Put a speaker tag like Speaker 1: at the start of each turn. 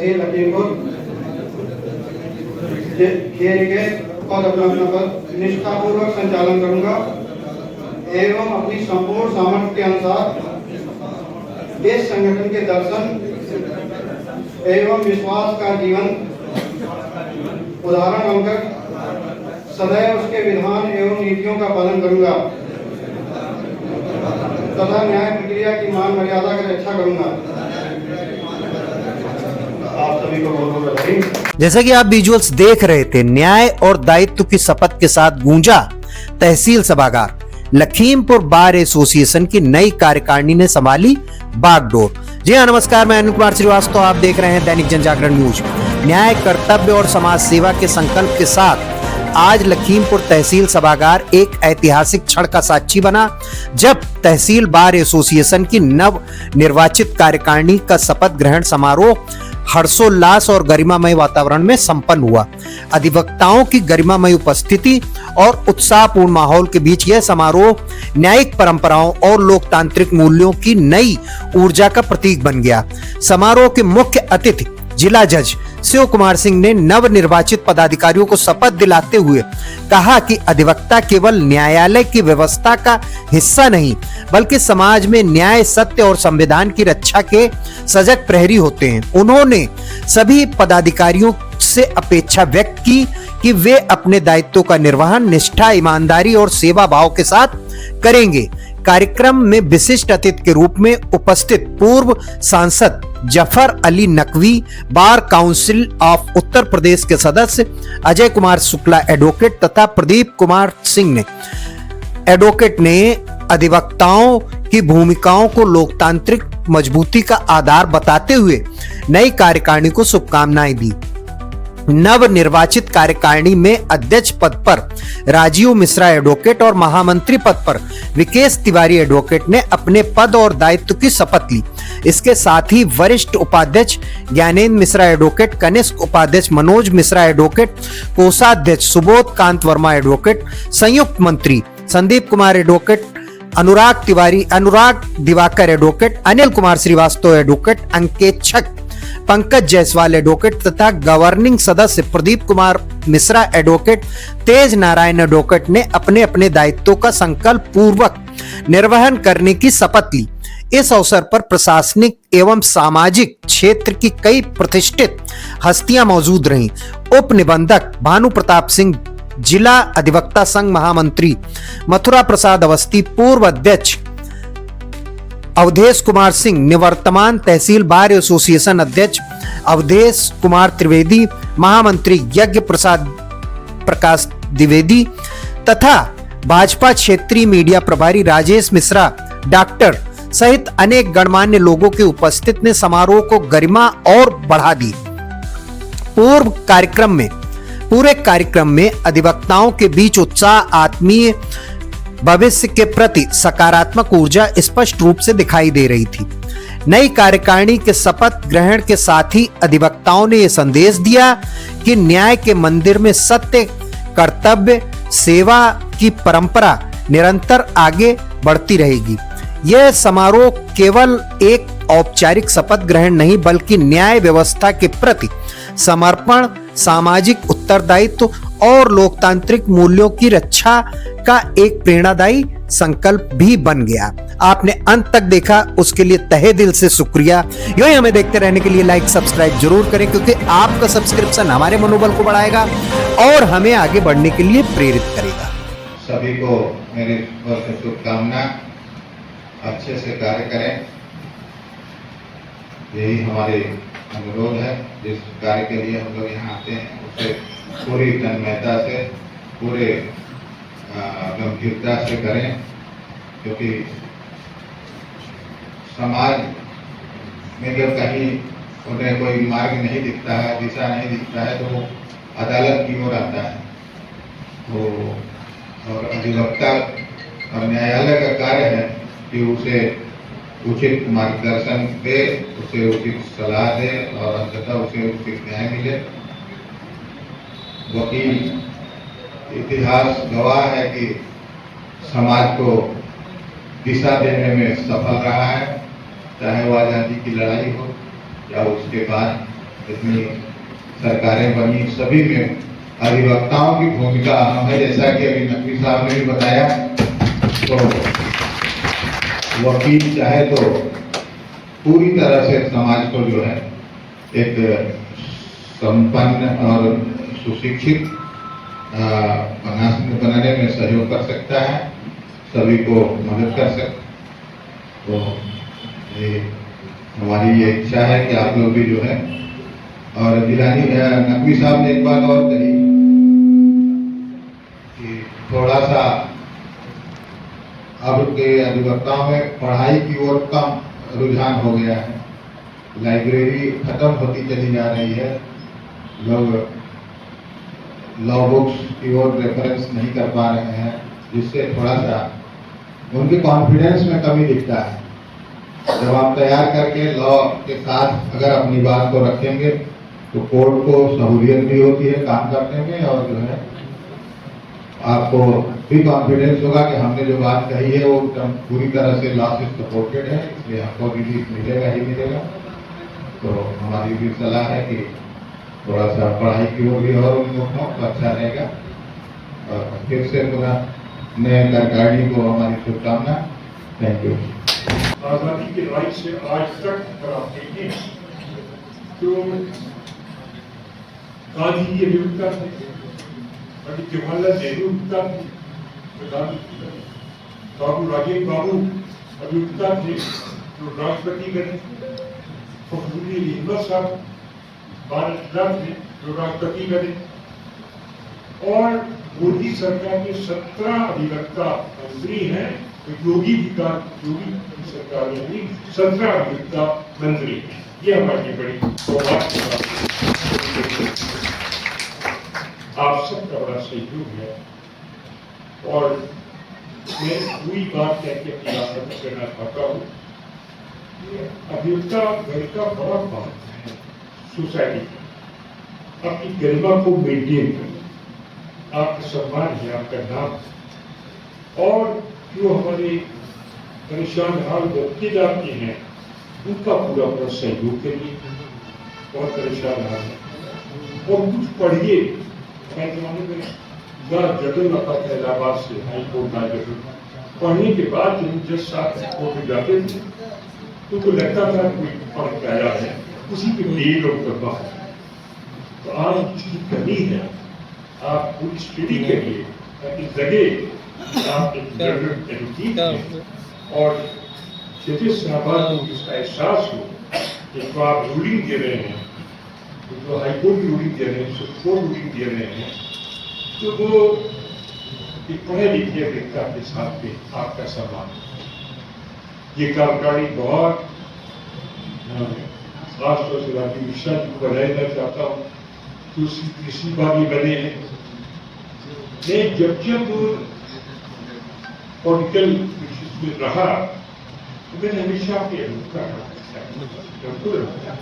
Speaker 1: तहसील लखीमपुर के पद अपना पद निष्ठापूर्वक संचालन करूंगा एवं अपनी संपूर्ण सामर्थ्य के अनुसार इस संगठन के दर्शन एवं विश्वास का जीवन उदाहरण बनकर सदैव उसके विधान एवं नीतियों का पालन करूंगा तथा न्याय प्रक्रिया की मान मर्यादा की रक्षा करूंगा। आप सभी को बहुत बहुत बधाई।
Speaker 2: जैसा कि आप विजुअल्स देख रहे थे, न्याय और दायित्व की शपथ के साथ गूंजा तहसील सभागार। लखीमपुर बार एसोसिएशन की नई कार्यकारिणी ने संभाली बागडोर। जी हाँ, नमस्कार, मैं अनिल कुमार श्रीवास्तव, आप देख रहे हैं दैनिक जनजागरण न्यूज। न्याय, कर्तव्य और समाज सेवा के संकल्प के साथ आज लखीमपुर तहसील सभागार एक ऐतिहासिक क्षण का साक्षी बना, जब तहसील बार एसोसिएशन की नव निर्वाचित कार्यकारिणी का शपथ ग्रहण समारोह हर्षोल्लास और गरिमामय वातावरण में संपन्न हुआ। अधिवक्ताओं की गरिमामय उपस्थिति और उत्साहपूर्ण माहौल के बीच यह समारोह न्यायिक परंपराओं और लोकतांत्रिक मूल्यों की नई ऊर्जा का प्रतीक बन गया। समारोह के मुख्य अतिथि जिला जज शिव कुमार सिंह ने नव निर्वाचित पदाधिकारियों को शपथ दिलाते हुए कहा कि अधिवक्ता केवल न्यायालय की व्यवस्था का हिस्सा नहीं, बल्कि समाज में न्याय, सत्य और संविधान की रक्षा के सजग प्रहरी होते हैं। उन्होंने सभी पदाधिकारियों से अपेक्षा व्यक्त की कि वे अपने दायित्वों का निर्वहन निष्ठा, ईमानदारी और सेवा भाव के साथ करेंगे। कार्यक्रम में विशिष्ट अतिथि के रूप में उपस्थित पूर्व सांसद Zafar Ali Naqvi, bar council of Uttar Pradesh के सदस्य अजय कुमार शुक्ला एडवोकेट तथा प्रदीप कुमार सिंह ने एडवोकेट ने अधिवक्ताओं की भूमिकाओं को लोकतांत्रिक मजबूती का आधार बताते हुए नई कार्यकारिणी को शुभकामनाएं दी। नव निर्वाचित कार्यकारिणी में अध्यक्ष पद पर राजीव मिश्रा एडवोकेट और महामंत्री पद पर विकेश तिवारी एडवोकेट ने अपने पद और दायित्व की शपथ ली। इसके साथ ही वरिष्ठ उपाध्यक्ष ज्ञानेंद्र मिश्रा एडवोकेट, कनिष्ठ उपाध्यक्ष मनोज मिश्रा एडवोकेट, कोषाध्यक्ष सुबोध कांत वर्मा एडवोकेट, संयुक्त मंत्री Sandeep Kumar advocate, Anurag Diwakar advocate, Anil Kumar Srivastava advocate, अंकेक्षक पंकज जायसवाल एडवोकेट तथा गवर्निंग सदस्य प्रदीप कुमार मिश्रा एडवोकेट, तेज नारायण एडवोकेट ने अपने अपने दायित्वों का संकल्प पूर्वक निर्वहन करने की शपथ ली। इस अवसर पर प्रशासनिक एवं सामाजिक क्षेत्र की कई प्रतिष्ठित हस्तियां मौजूद रहीं। उप निबंधक भानु प्रताप सिंह, जिला अधिवक्ता संघ महामंत्री मथुरा प्रसाद अवस्थी, पूर्व अध्यक्ष अवधेश कुमार सिंह, निवर्तमान तहसील बार एसोसिएशन अध्यक्ष अवधेश कुमार त्रिवेदी, महामंत्री यज्ञ प्रसाद प्रकाश द्विवेदी तथा भाजपा क्षेत्रीय मीडिया प्रभारी राजेश मिश्रा, डॉक्टर सहित अनेक गणमान्य लोगों के उपस्थित ने समारोह को गरिमा और बढ़ा दी। पूरे कार्यक्रम में अधिवक्ताओं के बीच उत्साह, आत्मीय भविष्य के प्रति सकारात्मक ऊर्जा स्पष्ट रूप से दिखाई दे रही थी। नई कार्यकारिणी के शपथ ग्रहण के साथ ही अधिवक्ताओं ने यह संदेश दिया कि न्याय के मंदिर में सत्य, कर्तव्य, सेवा की परंपरा निरंतर आगे बढ़ती रहेगी। यह समारोह केवल एक औपचारिक शपथ ग्रहण नहीं, बल्कि न्याय व्यवस्था के प्रति समर्पण, सामाजिक उत्तरदायित्व और लोकतांत्रिक मूल्यों की रक्षा का एक प्रेरणादायी संकल्प भी बन गया। आपने अंत तक देखा, उसके लिए तहे दिल से शुक्रिया। यूं ही हमें देखते रहने के लिए लाइक, सब्सक्राइब जरूर करें, क्योंकि आपका सब्सक्रिप्शन हमारे मनोबल को बढ़ाएगा और हमें आगे बढ़ने के लिए प्रेरित करेगा।
Speaker 3: सभी को मेरी ओर से शुभकामना, अच्छे से कार्य करें, यही हमारे अनुरोध है। जिस कार्य के लिए हम लोग यहाँ आते हैं उसे पूरी तन्मयता से, पूरे गंभीरता से करें, क्योंकि समाज में जब कहीं उन्हें कोई मार्ग नहीं दिखता है, दिशा नहीं दिखता है, तो वो अदालत की ओर आता है। तो और अधिवक्ता और न्यायालय का कार्य है कि उसे उचित मार्गदर्शन दे, उसे उचित सलाह दे और अंततः उसे उचित न्याय मिले। वकील इतिहास गवाह है कि समाज को दिशा देने में सफल रहा है, चाहे वो आज़ादी की लड़ाई हो या उसके बाद जितनी सरकारें बनी सभी में अधिवक्ताओं की भूमिका अहम है। जैसा कि अभी नकवी साहब ने भी बताया, तो वकील चाहे तो पूरी तरह से समाज को जो है एक संपन्न और सुशिक्षित बनाने में सहयोग कर सकता है, सभी को मदद कर सकता। तो ये हमारी ये इच्छा है कि आप लोग भी जो है, और जिलानी नकवी साहब ने एक बात और कही कि थोड़ा सा अब के अधिवक्ताओं में पढ़ाई की ओर कम रुझान हो गया है, लाइब्रेरी खत्म होती चली जा रही है, लोग लॉ बुक्स की ओर रेफरेंस नहीं कर पा रहे हैं, जिससे थोड़ा सा उनके कॉन्फिडेंस में कमी दिखता है। जब आप तैयार करके लॉ के साथ अगर अपनी बात को रखेंगे तो कोर्ट को सहूलियत भी होती है काम करने में, और जो है आपको भी कॉन्फिडेंस होगा कि हमने जो बात कही है वो एकदम पूरी तरह से लॉ से सपोर्टेड है, इसलिए आपको रिलीफ मिलेगा ही मिलेगा। तो हमारी भी सलाह है कि थोड़ा सा पढ़ाई की ओर भी और उन्मुख हो तो अच्छा रहेगा। और फिर से पुनः नए कार्यकारिणी को हमारी शुभकामना। Thank you.
Speaker 4: आज़ादी की लड़ाई से आज तक अगर आप देखें तो गांधी जी अभियुक्ता थे, पंडित जवाहरलाल नेहरू अभियुक्ता थे, प्रधानमंत्री बाबू राजेंद्र बाबू अभियुक्ता थे जो राष्ट्रपति बने, फखरुद्दीन अहमद साहब भारत रत्न थे जो राष्ट्रपति बने, और मोदी सरकार के 17 अधिवक्ता मंत्री हैं, योगी की सरकार में भी 17 अधिवक्ता मंत्री हैं। ये हमारी बड़ी सौभाग्य की बात है। आप सबका बड़ा सहयोग है, और मैं पूरी बात कहकर अपनी बात करना चाहता हूँ। अभियुक्ता घर का बड़ा काम है सोसाइटी का, अपनी गरिमा को मेंटेन करना, आपका सम्मान है, आपका नाम, और जो हमारे परेशान हाल बच्चे जाते हैं उनका पूरा पूरा सहयोग करिए, बहुत परेशान हाल है। और कुछ पढ़िए, मैं जमाने में बड़ा जटिल आता था इलाहाबाद से हाई कोर्ट ना जटिल, पढ़ने के बाद जब जज साहब कोर्ट में जाते थे तो लगता था कोई पढ़ के आया है, उसी के डेल और करना है। तो आप इसकी कमी है, आप पूरी स्टडी करिए ताकि लगे आप एक ग्रेजुएट एजुकेट हैं, और जजेस साहबान को इसका एहसास हो कि जो आप रूलिंग दे रहे हैं, जो हाईकोर्ट की रूलिंग दे रहे हैं, सुप्रीम कोर्ट रूलिंग दे रहे हैं, तो वो एक पढ़े लिखे व्यक्ति के साथ में आपका सम्मान। ये कार्यकारिणी बहुत खासतौर से राजीव मिश्रा जी को बधाई देना चाहता हूँ कि किसी बार ये बने हैं। मैं जब पॉलिटिकल में रहा तो मैंने हमेशा आपके अनुकूल रहा।